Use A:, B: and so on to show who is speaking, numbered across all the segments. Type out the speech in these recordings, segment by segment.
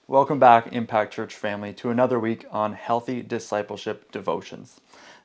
A: Welcome back, Impact Church family, to another week on Healthy Discipleship Devotions.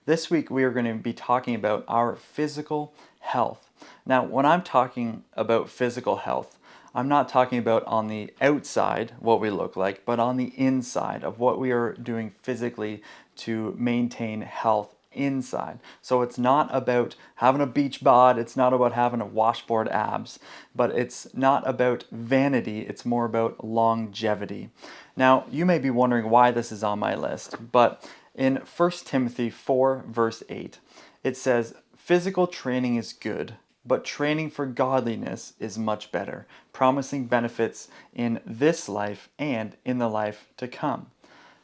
A: This week we are going to be talking about our physical health. Now, when I'm talking about physical health, I'm not talking about on the outside what we look like, but on the inside of what we are doing physically to maintain health inside. So it's not about having a beach bod, it's not about having a washboard abs, but it's not about vanity, it's more about longevity. Now, you may be wondering why this is on my list, but in 1 Timothy 4, verse 8, it says, "Physical training is good, but training for godliness is much better, promising benefits in this life and in the life to come."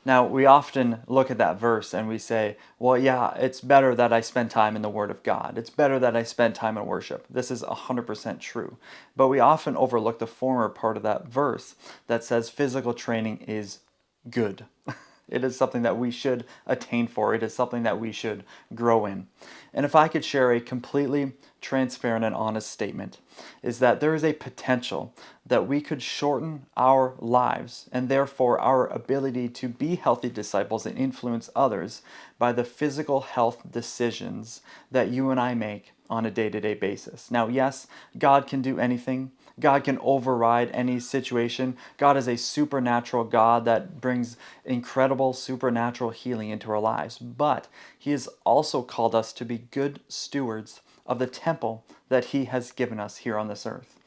A: Now, we often look at that verse and we say, well, yeah, it's better that I spend time in the Word of God. It's better that I spend time in worship. This is 100% true. But we often overlook the former part of that verse that says physical training is good. It is something that we should attain for. It is something that we should grow in. And if I could share a completely transparent and honest statement, is that there is a potential that we could shorten our lives and therefore our ability to be healthy disciples and influence others by the physical health decisions that you and I make on a day-to-day basis. Now, yes, God can do anything. God can override any situation. God is a supernatural God that brings incredible supernatural healing into our lives. But He has also called us to be good stewards of the temple that He has given us here on this earth.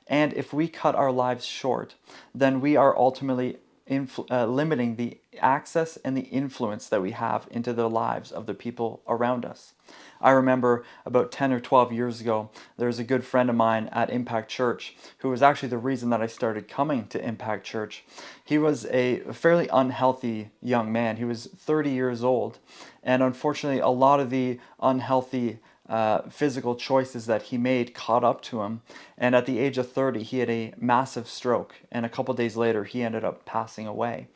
A: And if we cut our lives short, then we are ultimately limiting the access and the influence that we have into the lives of the people around us. I remember about 10 or 12 years ago, there was a good friend of mine at Impact Church who was actually the reason that I started coming to Impact Church. He was a fairly unhealthy young man. He was 30 years old. And unfortunately, a lot of the unhealthy physical choices that he made caught up to him. And at the age of 30, he had a massive stroke. And a couple days later, he ended up passing away.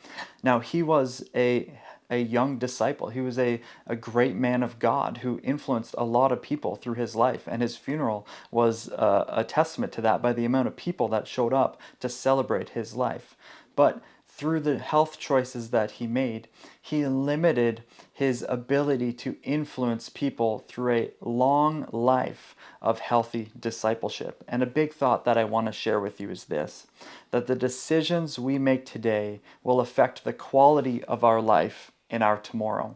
A: Now, he was a young disciple. He was a great man of God who influenced a lot of people through his life. And his funeral was a testament to that by the amount of people that showed up to celebrate his life. But through the health choices that he made, he limited his ability to influence people through a long life of healthy discipleship. And a big thought that I want to share with you is this, that the decisions we make today will affect the quality of our life in our tomorrow.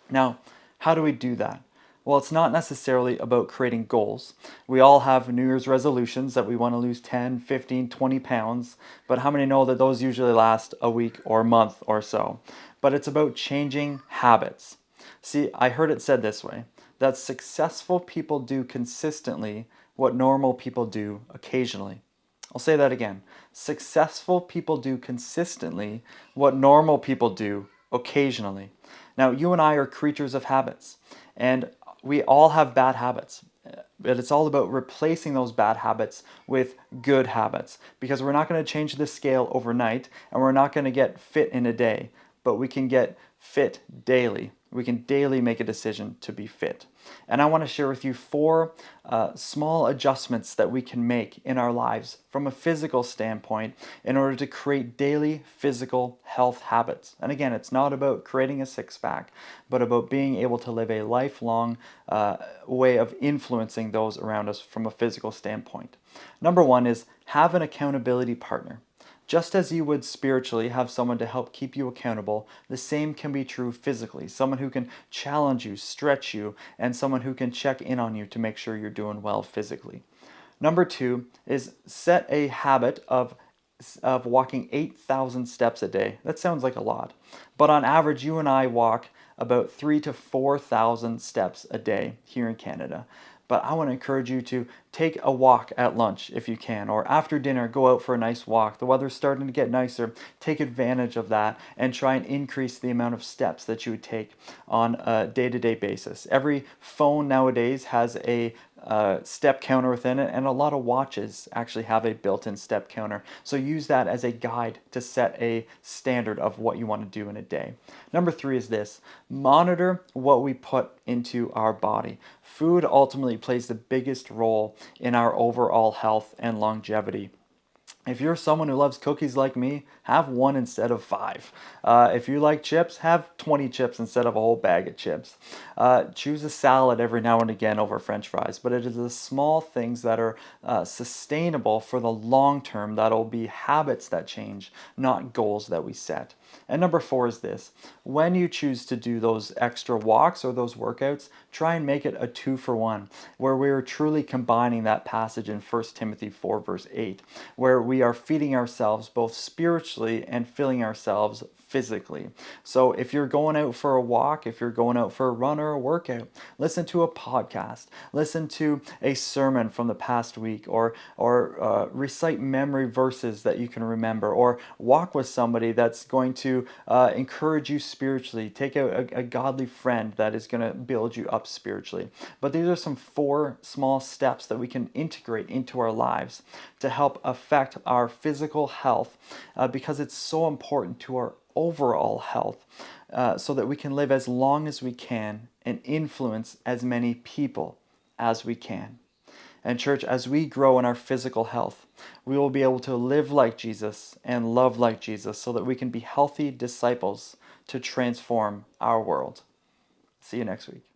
A: Now, how do we do that? Well, it's not necessarily about creating goals. We all have New Year's resolutions that we want to lose 10, 15, 20 pounds, but how many know that those usually last a week or a month or so? But it's about changing habits. See, I heard it said this way, that successful people do consistently what normal people do occasionally. I'll say that again. Successful people do consistently what normal people do occasionally. Now, you and I are creatures of habits, and we all have bad habits. But it's all about replacing those bad habits with good habits because we're not going to change the scale overnight and we're not going to get fit in a day, but we can get fit daily. We can daily make a decision to be fit. And I want to share with you four small adjustments that we can make in our lives from a physical standpoint in order to create daily physical health habits. And again, it's not about creating a six pack, but about being able to live a lifelong way of influencing those around us from a physical standpoint. Number one is have an accountability partner. Just as you would spiritually have someone to help keep you accountable, the same can be true physically. Someone who can challenge you, stretch you, and someone who can check in on you to make sure you're doing well physically. Number two is set a habit of walking 8,000 steps a day. That sounds like a lot, but on average, you and I walk about 3 to 4,000 steps a day here in Canada. But I want to encourage you to take a walk at lunch if you can, or after dinner, go out for a nice walk. The weather's starting to get nicer. Take advantage of that and try and increase the amount of steps that you would take on a day-to-day basis. Every phone nowadays has a step counter within it, and a lot of watches actually have a built-in step counter. So use that as a guide to set a standard of what you want to do in a day. Number three is this: monitor what we put into our body. Food ultimately plays the biggest role in our overall health and longevity. If you're someone who loves cookies like me, have one instead of five. If you like chips, have 20 chips instead of a whole bag of chips. Choose a salad every now and again over French fries, but it is the small things that are sustainable for the long term that'll be habits that change, not goals that we set. And number four is this: when you choose to do those extra walks or those workouts, try and make it a 2-for-1, where we're truly combining that passage in 1 Timothy 4, verse 8, where we are feeding ourselves both spiritually and filling ourselves physically. So if you're going out for a walk, if you're going out for a run or a workout, listen to a podcast, listen to a sermon from the past week, or recite memory verses that you can remember, or walk with somebody that's going to encourage you spiritually. Take out a godly friend that is going to build you up spiritually. But these are some 4 small steps that we can integrate into our lives to help affect our physical health, because it's so important to our overall health, so that we can live as long as we can and influence as many people as we can. And church, as we grow in our physical health, we will be able to live like Jesus and love like Jesus so that we can be healthy disciples to transform our world. See you next week.